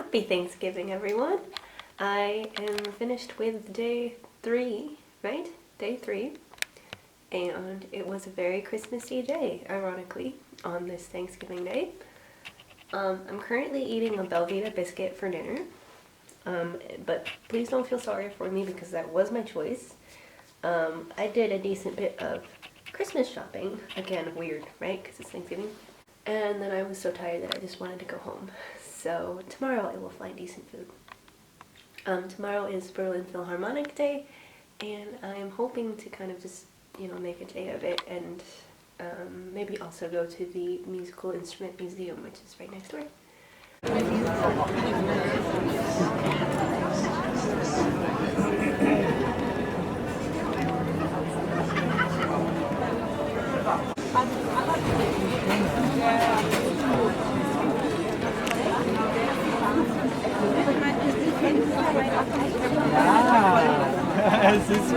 Happy Thanksgiving, everyone! I am finished with day 3, right? Day 3. And it was a very Christmassy day, ironically, on this Thanksgiving Day. I'm currently eating a Belvita biscuit for dinner. But please don't feel sorry for me because that was my choice. I did a decent bit of Christmas shopping. Again, weird, right? Because it's Thanksgiving. And then I was so tired that I just wanted to go home. So tomorrow I will find decent food. Tomorrow is Berlin Philharmonic Day, and I'm hoping to kind of just, make a day of it and maybe also go to the Musical Instrument Museum, which is right next door. Es ist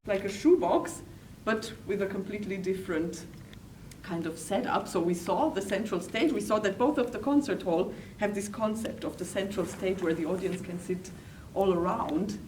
like a shoebox, but with a completely different kind of setup. So we saw the central stage. We saw that both of the concert hall have this concept of the central stage where the audience can sit all around.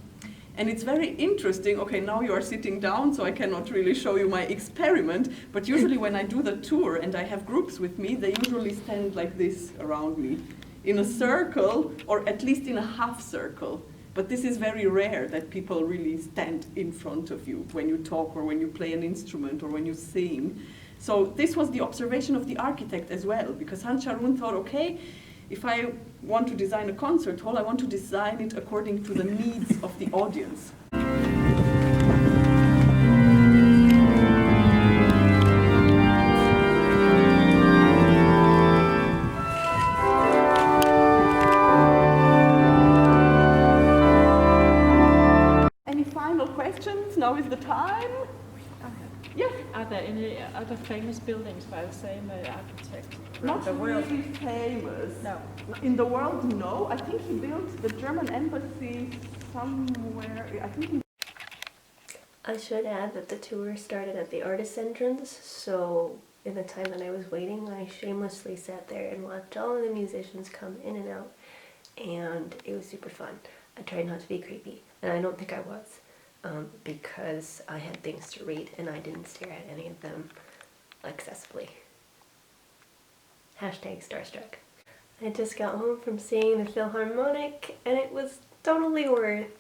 And it's very interesting. Okay, now you are sitting down, so I cannot really show you my experiment, but usually when I do the tour and I have groups with me, they usually stand like this around me, in a circle, or at least in a half circle. But this is very rare that people really stand in front of you when you talk or when you play an instrument or when you sing. So this was the observation of the architect as well, because Hans Scharoun thought, okay, if I want to design a concert hall, I want to design it according to the needs of the audience. Any final questions? Now is the time. Yes. Are there any other famous buildings by the same architect around Not the world? really famous. No. In the world, no. I think he built the German embassy somewhere. I think. I should add that the tour started at the artist entrance, so in the time that I was waiting, I shamelessly sat there and watched all of the musicians come in and out, and it was super fun. I tried not to be creepy, and I don't think I was. Because I had things to read and I didn't stare at any of them excessively. Hashtag starstruck. I just got home from seeing the Philharmonic and it was totally worth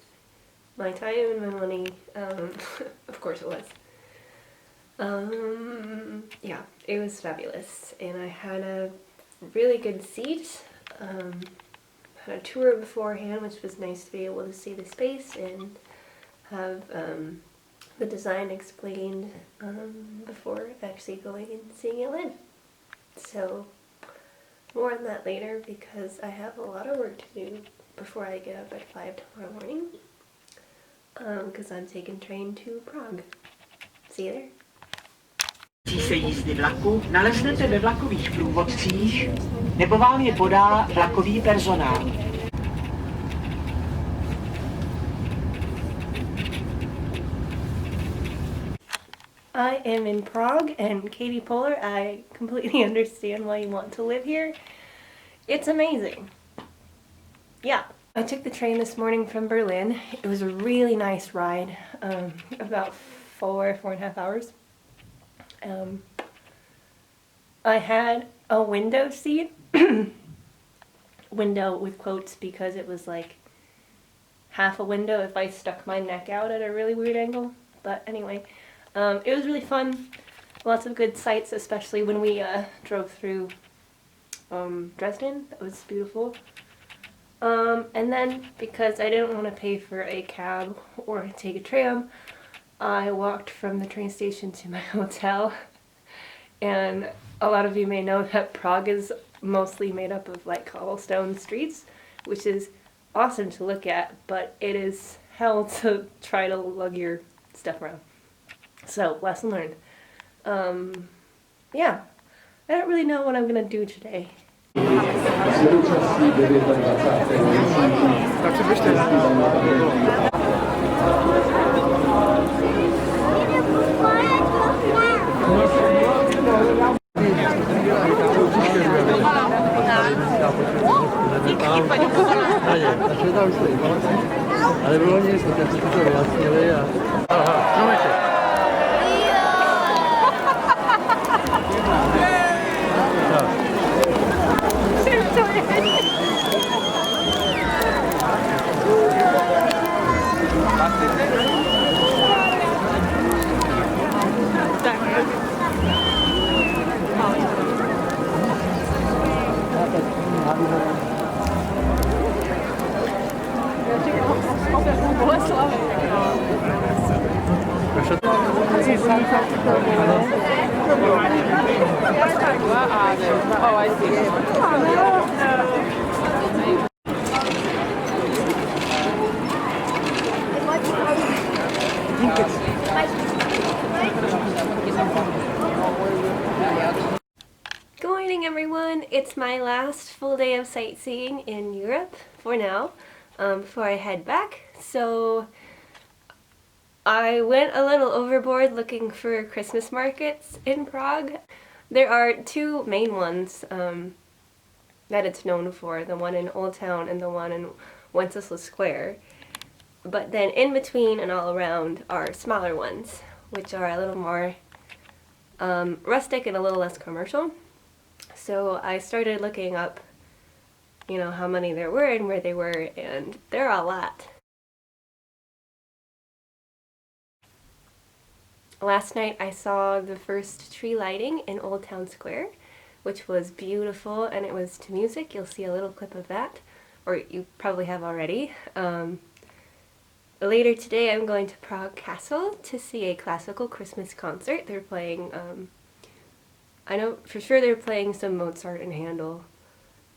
my time and my money. Of course it was. Yeah, it was fabulous and I had a really good seat. Had a tour beforehand, which was nice to be able to see the space and have the design explained before actually going and seeing it live. So more on that later because I have a lot of work to do before I get up at 5 tomorrow morning because I'm taking train to Prague. See you there. Se jízdy vlaku naleznete ve vlakových průvodcích nebo vám je podá vlakový personál. I am in Prague, and Katie Poehler, I completely understand why you want to live here. It's amazing. Yeah. I took the train this morning from Berlin. It was a really nice ride, about 4.5 hours. I had a window seat, window with quotes because it was like half a window if I stuck my neck out at a really weird angle. But anyway. It was really fun, lots of good sights, especially when we drove through Dresden. That was beautiful. And then, because I didn't want to pay for a cab or take a tram, I walked from the train station to my hotel. And a lot of you may know that Prague is mostly made up of like cobblestone streets, which is awesome to look at, but it is hell to try to lug your stuff around. So, lesson learned. Yeah, I don't really know what I'm gonna do today. Ale bylo nic, tak si to vyjasnili a... Aha, no ještě. Oh, I Good morning, everyone. It's my last full day of sightseeing in Europe for now, before I head back. So I went a little overboard looking for Christmas markets in Prague. There are two main ones that it's known for, the one in Old Town and the one in Wenceslas Square. But then in between and all around are smaller ones, which are a little more rustic and a little less commercial. So I started looking up, you know, how many there were and where they were, and there are a lot. Last night I saw the first tree lighting in Old Town Square, which was beautiful, and it was to music. You'll see a little clip of that, or you probably have already. Later today I'm going to Prague Castle to see a classical Christmas concert. They're playing, I know for sure they're playing some Mozart and Handel.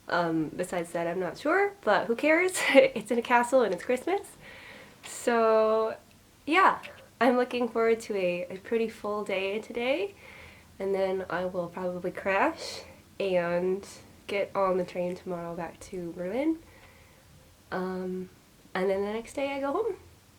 Besides that, I'm not sure, but who cares? It's in a castle and it's Christmas. So yeah, I'm looking forward to a pretty full day today, and then I will probably crash and get on the train tomorrow back to Berlin. And then the next day I go home.